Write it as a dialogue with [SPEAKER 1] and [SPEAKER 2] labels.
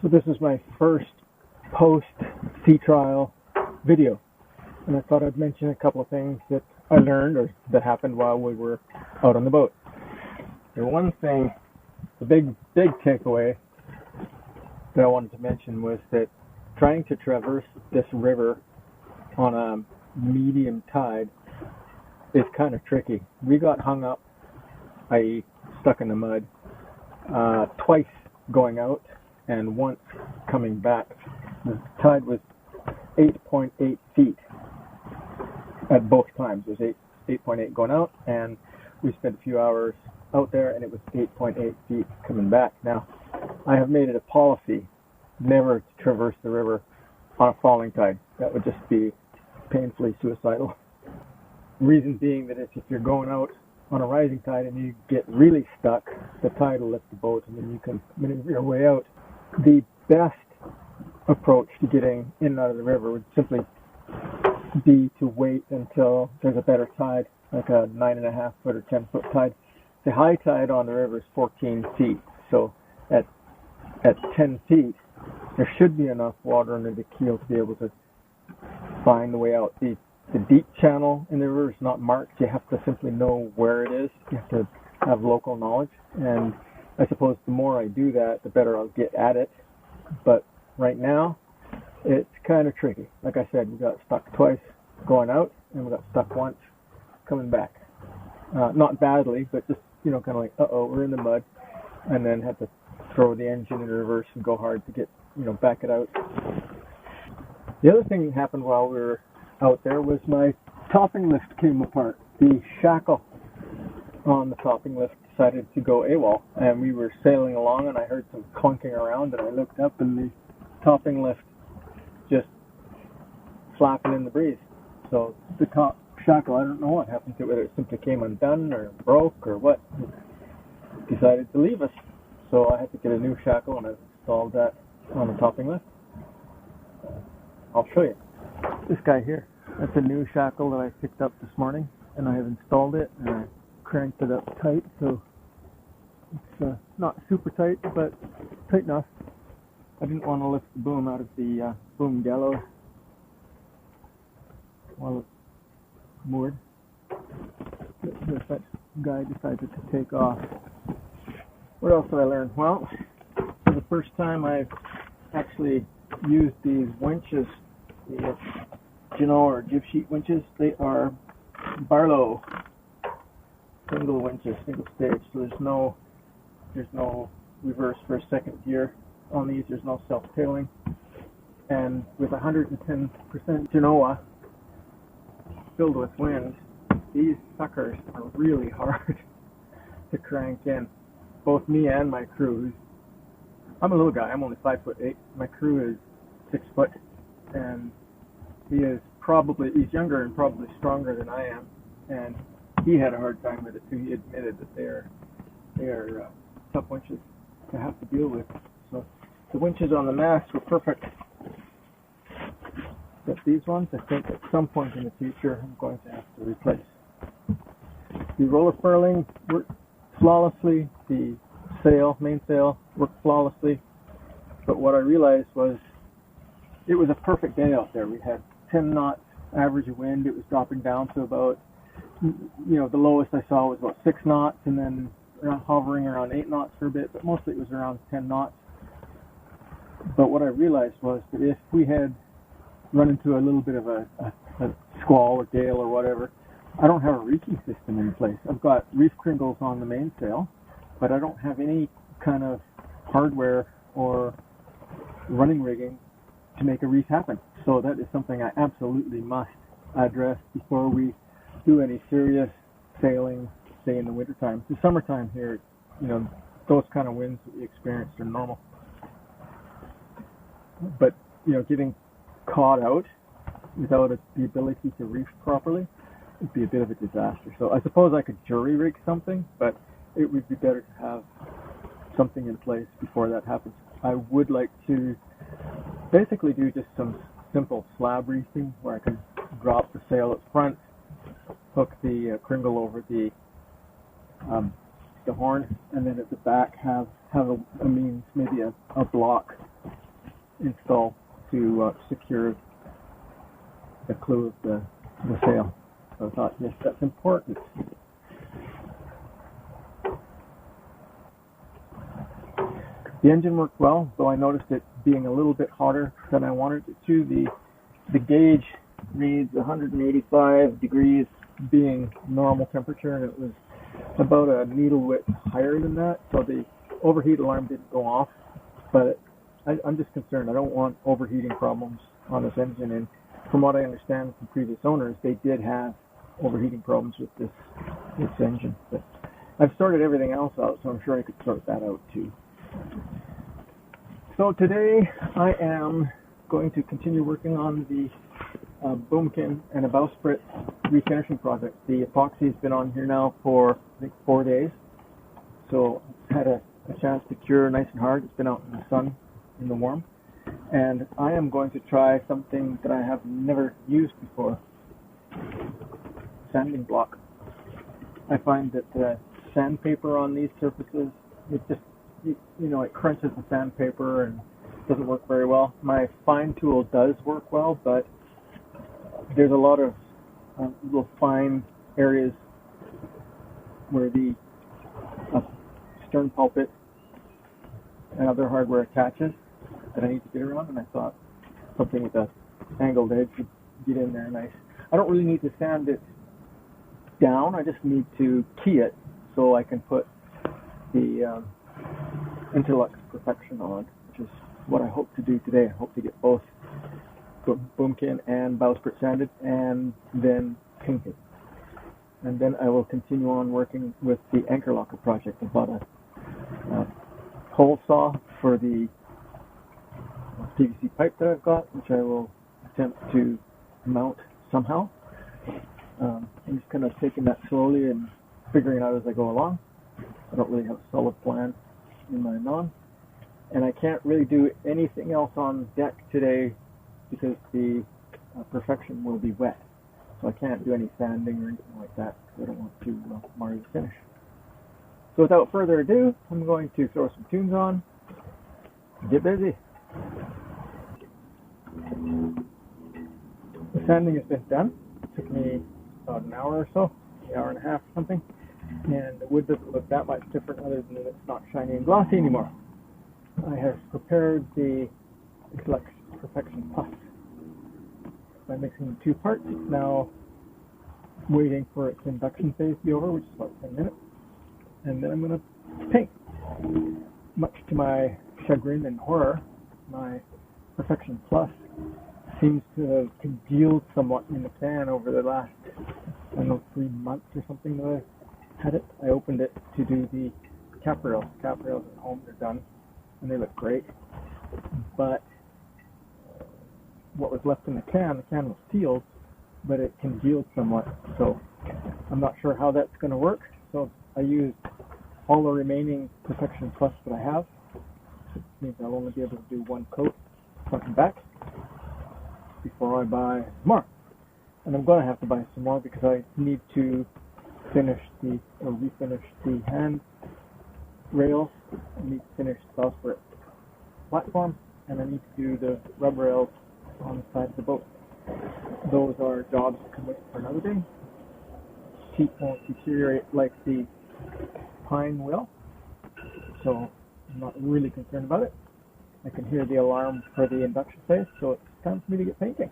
[SPEAKER 1] So this is my first post sea trial video, and I thought I'd mention a couple of things that I learned or that happened while we were out on the boat. The one thing, the big takeaway that I wanted to mention was that trying to traverse this river on a medium tide is kind of tricky. We got hung up, i.e. stuck in the mud, twice going out and once coming back. The tide was 8.8 feet at both times. It was 8.8 going out, and we spent a few hours out there, and it was 8.8 feet coming back. Now, I have made it a policy never to traverse the river on a falling tide. That would just be painfully suicidal. Reason being that if you're going out on a rising tide and you get really stuck, the tide will lift the boat and then you can maneuver your way out. The best approach to getting in and out of the river would simply be to wait until there's a better tide, like a 9.5 foot or 10 foot tide. The high tide on the river is 14 feet, so at 10 feet there should be enough water under the keel to be able to find the way out. The deep channel in the river is not marked. You have to simply know where it is. You have to have local knowledge, and I suppose the more I do that, the better I'll get at it. But right now, it's kind of tricky. Like I said, we got stuck twice going out, and we got stuck once coming back. Not badly, but just, kind of like, we're in the mud, and then had to throw the engine in reverse and go hard to get, back it out. The other thing that happened while we were out there was my topping lift came apart. The shackle on the topping lift decided to go AWOL, and we were sailing along, and I heard some clunking around, and I looked up, and the topping lift just flapping in the breeze. So the top shackle, I don't know what happened to it, whether it simply came undone or broke or what. It decided to leave us. So I had to get a new shackle, and I installed that on the topping lift. I'll show you. This guy here, that's a new shackle that I picked up this morning, and I have installed it, and I cranked it up tight, so it's not super tight, but tight enough. I didn't want to lift the boom out of the boom gallows while it's moored. That guy decided to take off. What else did I learn? Well, for the first time I've actually used these winches, the or jib sheet winches. They are Barlow single winches, single stage, so there's no reverse for second gear on these. There's no self-tailing, and with 110% Genoa filled with wind, these suckers are really hard to crank in. Both me and my crew. I'm a little guy. I'm only 5'8". My crew is 6 foot, and he's younger and probably stronger than I am, and he had a hard time with it too. He admitted that they are tough winches to have to deal with. So the winches on the mast were perfect, but these ones I think at some point in the future I'm going to have to replace. The roller furling worked flawlessly. The main sail worked flawlessly, but what I realized was it was a perfect day out there. We had 10 knots average of wind. It was dropping down to about, the lowest I saw was about 6 knots, and then hovering around 8 knots for a bit, but mostly it was around 10 knots. But what I realized was that if we had run into a little bit of a squall or gale or whatever, I don't have a reefing system in place. I've got reef cringles on the mainsail, but I don't have any kind of hardware or running rigging to make a reef happen. So that is something I absolutely must address before we do any serious sailing, say in the wintertime. The summertime here, those kind of winds that we experienced are normal. But, getting caught out without the ability to reef properly would be a bit of a disaster. So I suppose I could jury rig something, but it would be better to have something in place before that happens. I would like to basically do just some simple slab reefing where I can drop the sail up front, hook the cringle over the horn, and then at the back have a means, maybe a block install to secure the clew of the sail. So I thought, yes, that's important. The engine worked well, though I noticed it being a little bit hotter than I wanted it to. The gauge reads 185 degrees being normal temperature, and it was about a needle width higher than that, so the overheat alarm didn't go off. But I'm just concerned. I don't want overheating problems on this engine, and from what I understand from previous owners, they did have overheating problems with this engine. But I've sorted everything else out, so I'm sure I could sort that out too. So today I am going to continue working on the boomkin and a bowsprit refinishing project. The epoxy has been on here now for I think 4 days, so I've had a chance to cure nice and hard. It's been out in the sun in the warm, and I am going to try something that I have never used before: sanding block. I find that the sandpaper on these surfaces, it just it crunches the sandpaper and doesn't work very well. My fine tool does work well, but there's a lot of little fine areas where the stern pulpit and other hardware attaches that I need to get around, and I thought something with a angled edge would get in there nice. I don't really need to sand it down, I just need to key it so I can put the Interlux Perfection on, which is what I hope to do today. I hope to get both boomkin and bowsprit sanded and then painted. And then I will continue on working with the anchor locker project. I bought a hole saw for the PVC pipe that I've got, which I will attempt to mount somehow. I'm just kind of taking that slowly and figuring it out as I go along. I don't really have a solid plan in my non, and I can't really do anything else on deck today because the Perfection will be wet, so I can't do any sanding or anything like that because I don't want to mar the finish. So without further ado, I'm going to throw some tunes on and get busy. The sanding has been done. It took me about an hour or so, an hour and a half or something, and the wood doesn't look that much different other than that it's not shiny and glossy anymore. I have prepared the Perfection Plus by mixing 2 parts. It's now waiting for its induction phase to be over, which is about 10 minutes, and then I'm going to paint. Much to my chagrin and horror, my Perfection Plus seems to have congealed somewhat in the can over the last, 3 months or something that I had it. I opened it to do the cap rails. Cap rails at home, they're done, and they look great. But what was left in the can was sealed, but it congealed somewhat. So I'm not sure how that's going to work. So I used all the remaining Perfection Plus that I have. It means I'll only be able to do 1 coat, front and back, before I buy more. And I'm going to have to buy some more because I need to refinish the hand rails. I need to finish the bowsprit platform, and I need to do the rub rails on the side of the boat. Those are jobs that can wait for another day. Teak won't deteriorate like the pine will, so I'm not really concerned about it. I can hear the alarm for the induction phase, so it's time for me to get painting.